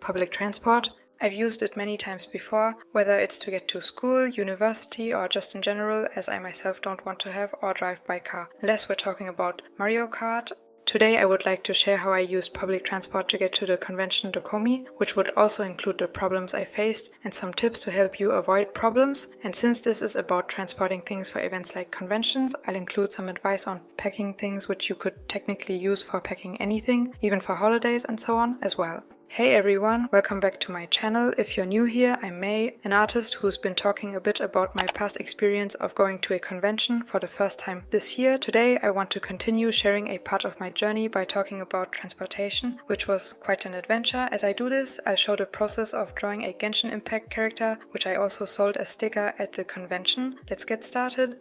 public transport. I've used it many times before, whether it's to get to school, university, or just in general, as I myself don't want to have or drive by car. Unless we're talking about Mario Kart. Today I would like to share how I used public transport to get to the convention Dokomi, which would also include the problems I faced and some tips to help you avoid problems. And since this is about transporting things for events like conventions, I'll include some advice on packing things which you could technically use for packing anything, even for holidays and so on as well. Hey everyone, welcome back to my channel. If you're new here, I'm May, an artist who's been talking a bit about my past experience of going to a convention for the first time this year. Today I want to continue sharing a part of my journey by talking about transportation, which was quite an adventure. As I do this, I'll show the process of drawing a Genshin Impact character, which I also sold as sticker at the convention. Let's get started.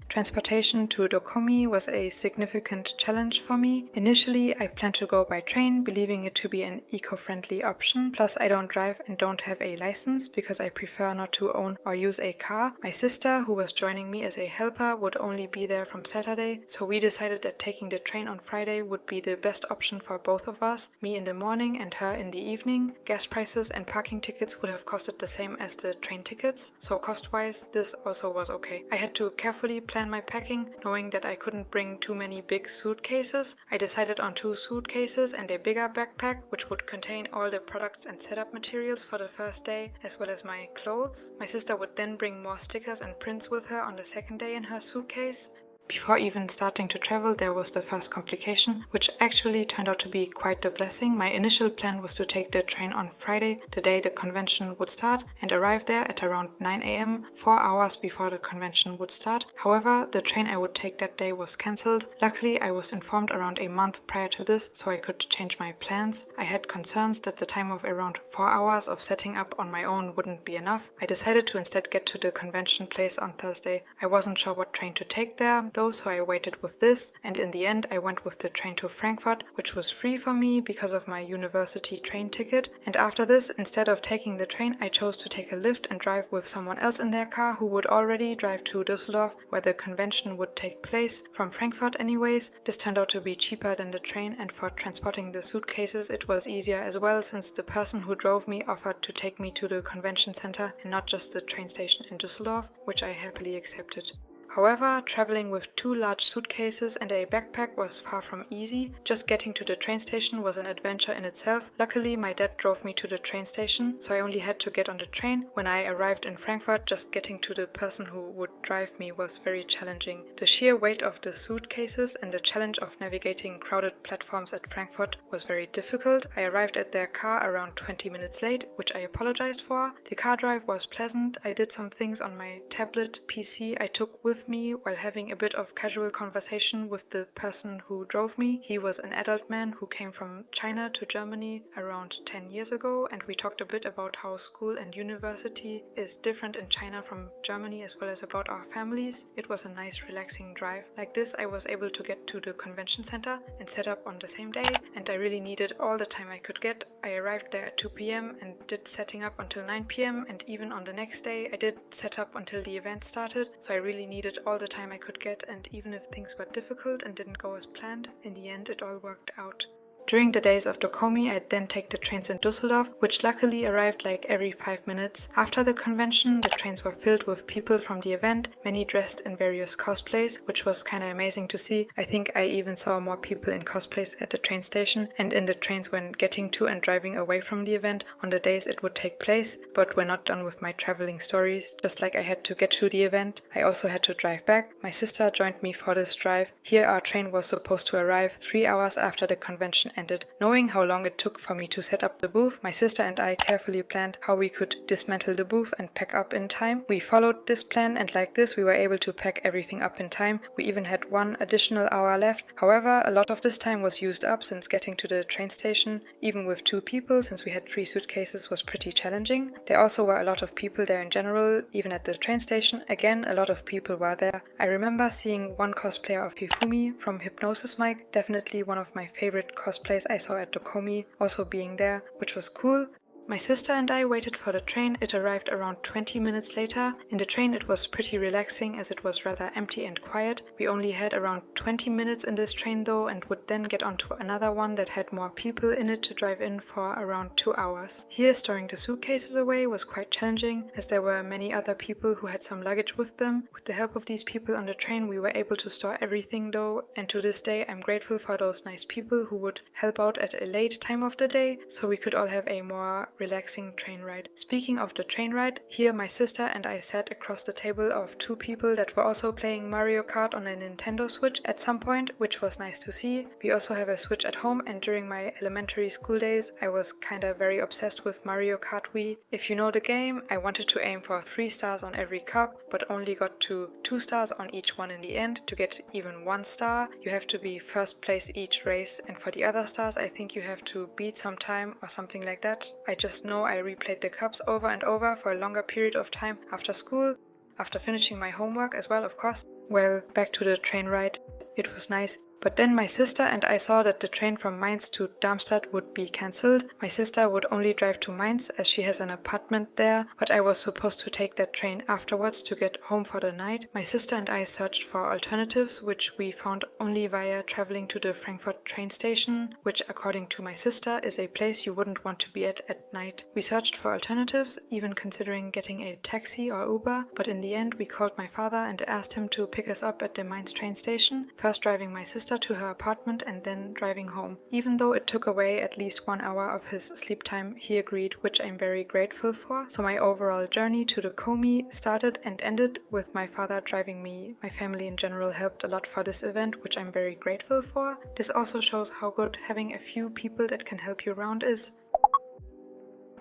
Transportation to Dokomi was a significant challenge for me. Initially, I planned to go by train, believing it to be an eco-friendly option. Plus, I don't drive and don't have a license because I prefer not to own or use a car. My sister, who was joining me as a helper, would only be there from Saturday, so we decided that taking the train on Friday would be the best option for both of us, me in the morning and her in the evening. Gas prices and parking tickets would have costed the same as the train tickets, so cost-wise, this also was okay. I had to carefully plan my packing, knowing that I couldn't bring too many big suitcases. I decided on 2 suitcases and a bigger backpack, which would contain all the products and setup materials for the first day, as well as my clothes. My sister would then bring more stickers and prints with her on the second day in her suitcase. Before even starting to travel, there was the first complication, which actually turned out to be quite the blessing. My initial plan was to take the train on Friday, the day the convention would start, and arrive there at around 9 a.m., 4 hours before the convention would start. However, the train I would take that day was cancelled. Luckily, I was informed around a month prior to this, so I could change my plans. I had concerns that the time of around 4 hours of setting up on my own wouldn't be enough. I decided to instead get to the convention place on Thursday. I wasn't sure what train to take there, so I waited with this, and in the end I went with the train to Frankfurt, which was free for me because of my university train ticket. And after this, instead of taking the train, I chose to take a lift and drive with someone else in their car who would already drive to Düsseldorf, where the convention would take place, from Frankfurt anyways. This turned out to be cheaper than the train, and for transporting the suitcases it was easier as well, since the person who drove me offered to take me to the convention center and not just the train station in Düsseldorf, which I happily accepted. However, traveling with 2 large suitcases and a backpack was far from easy. Just getting to the train station was an adventure in itself. Luckily, my dad drove me to the train station, so I only had to get on the train. When I arrived in Frankfurt, just getting to the person who would drive me was very challenging. The sheer weight of the suitcases and the challenge of navigating crowded platforms at Frankfurt was very difficult. I arrived at their car around 20 minutes late, which I apologized for. The car drive was pleasant. I did some things on my tablet PC I took with me while having a bit of casual conversation with the person who drove me. He was an adult man who came from China to Germany around 10 years ago, and we talked a bit about how school and university is different in China from Germany, as well as about our families. It was a nice relaxing drive. Like this, I was able to get to the convention center and set up on the same day, and I really needed all the time I could get. I arrived there at 2 p.m. and did setting up until 9 p.m. and even on the next day I did set up until the event started, so I really needed all the time I could get, and even if things were difficult and didn't go as planned, in the end it all worked out. During the days of Dokomi, I'd then take the trains in Düsseldorf, which luckily arrived like every 5 minutes. After the convention, the trains were filled with people from the event, many dressed in various cosplays, which was kinda amazing to see. I think I even saw more people in cosplays at the train station and in the trains when getting to and driving away from the event on the days it would take place, but we're not done with my traveling stories. Just like I had to get to the event, I also had to drive back. My sister joined me for this drive. Here our train was supposed to arrive 3 hours after the convention ended. Knowing how long it took for me to set up the booth, my sister and I carefully planned how we could dismantle the booth and pack up in time. We followed this plan, and like this we were able to pack everything up in time. We even had 1 additional hour left. However, a lot of this time was used up, since getting to the train station, even with 2 people, since we had 3 suitcases, was pretty challenging. There also were a lot of people there in general, even at the train station. Again, a lot of people were there. I remember seeing 1 cosplayer of Hifumi from Hypnosis Mike, definitely one of my favorite cosplays I saw at Dokomi, also being there, which was cool. My sister and I waited for the train. It arrived around 20 minutes later. In the train it was pretty relaxing as it was rather empty and quiet. We only had around 20 minutes in this train though, and would then get onto another one that had more people in it to drive in for around 2 hours. Here, storing the suitcases away was quite challenging as there were many other people who had some luggage with them. With the help of these people on the train we were able to store everything though, and to this day I'm grateful for those nice people who would help out at a late time of the day so we could all have a more relaxing train ride. Speaking of the train ride, here my sister and I sat across the table of 2 people that were also playing Mario Kart on a Nintendo Switch at some point, which was nice to see. We also have a Switch at home, and during my elementary school days I was kinda very obsessed with Mario Kart Wii. If you know the game, I wanted to aim for 3 stars on every cup, but only got to 2 stars on each one in the end. To get even 1 star, you have to be first place each race, and for the other stars I think you have to beat some time or something like that. I just know I replayed the cups over and over for a longer period of time after school, after finishing my homework as well, of course. Well, back to the train ride. It was nice. But then my sister and I saw that the train from Mainz to Darmstadt would be cancelled. My sister would only drive to Mainz as she has an apartment there, but I was supposed to take that train afterwards to get home for the night. My sister and I searched for alternatives, which we found only via traveling to the Frankfurt train station, which according to my sister is a place you wouldn't want to be at night. We searched for alternatives, even considering getting a taxi or Uber, but in the end we called my father and asked him to pick us up at the Mainz train station, first driving my sister to her apartment and then driving home. Even though it took away at least 1 hour of his sleep time, he agreed, which I'm very grateful for. So my overall journey to Dokomi started and ended with my father driving me. My family in general helped a lot for this event, which I'm very grateful for. This also shows how good having a few people that can help you around is.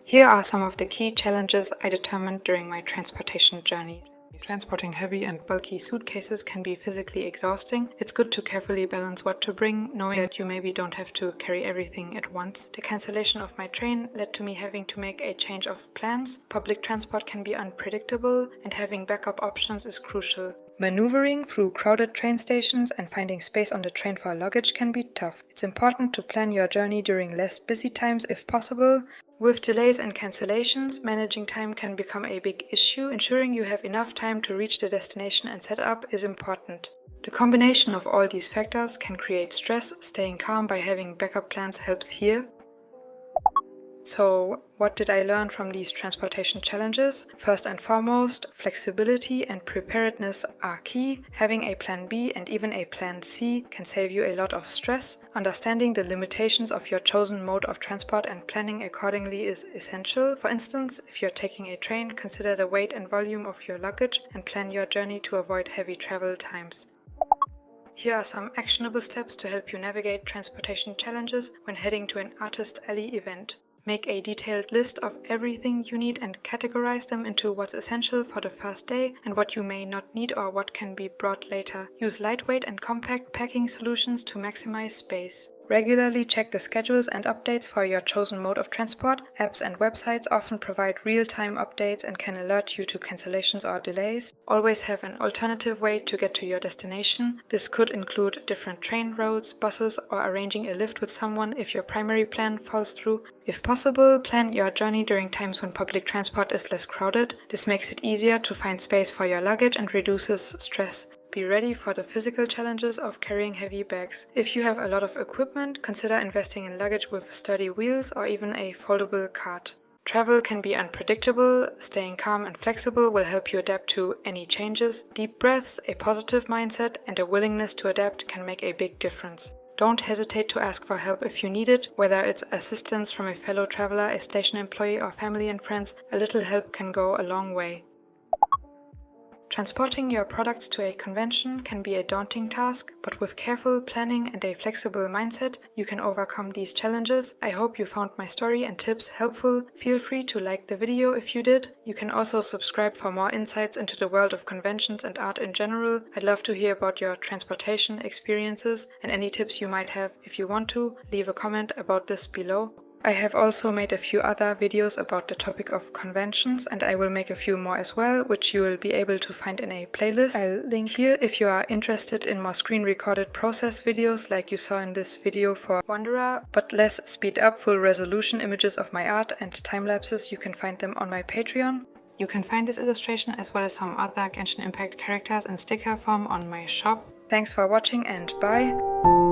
Here are some of the key challenges I determined during my transportation journeys. Transporting heavy and bulky suitcases can be physically exhausting. It's good to carefully balance what to bring, knowing that you maybe don't have to carry everything at once. The cancellation of my train led to me having to make a change of plans. Public transport can be unpredictable, and having backup options is crucial. Maneuvering through crowded train stations and finding space on the train for luggage can be tough. It's important to plan your journey during less busy times if possible. With delays and cancellations, managing time can become a big issue. Ensuring you have enough time to reach the destination and set up is important. The combination of all these factors can create stress. Staying calm by having backup plans helps here. So, what did I learn from these transportation challenges? First and foremost, flexibility and preparedness are key. Having a plan B and even a plan C can save you a lot of stress. Understanding the limitations of your chosen mode of transport and planning accordingly is essential. For instance, if you're taking a train, consider the weight and volume of your luggage and plan your journey to avoid heavy travel times. Here are some actionable steps to help you navigate transportation challenges when heading to an Artist Alley event. Make a detailed list of everything you need and categorize them into what's essential for the first day and what you may not need or what can be brought later. Use lightweight and compact packing solutions to maximize space. Regularly check the schedules and updates for your chosen mode of transport. Apps and websites often provide real-time updates and can alert you to cancellations or delays. Always have an alternative way to get to your destination. This could include different train routes, buses, or arranging a lift with someone if your primary plan falls through. If possible, plan your journey during times when public transport is less crowded. This makes it easier to find space for your luggage and reduces stress. Be ready for the physical challenges of carrying heavy bags. If you have a lot of equipment, consider investing in luggage with sturdy wheels or even a foldable cart. Travel can be unpredictable. Staying calm and flexible will help you adapt to any changes. Deep breaths, a positive mindset, and a willingness to adapt can make a big difference. Don't hesitate to ask for help if you need it, whether it's assistance from a fellow traveler, a station employee, or family and friends. A little help can go a long way. Transporting your products to a convention can be a daunting task, but with careful planning and a flexible mindset, you can overcome these challenges. I hope you found my story and tips helpful. Feel free to like the video if you did. You can also subscribe for more insights into the world of conventions and art in general. I'd love to hear about your transportation experiences and any tips you might have. If you want to, leave a comment about this below. I have also made a few other videos about the topic of conventions, and I will make a few more as well, which you will be able to find in a playlist. I'll link here if you are interested in more screen recorded process videos like you saw in this video for Wanderer, but less speed up full resolution images of my art and time lapses. You can find them on my Patreon. You can find this illustration as well as some other Genshin Impact characters in sticker form on my shop. Thanks for watching and bye!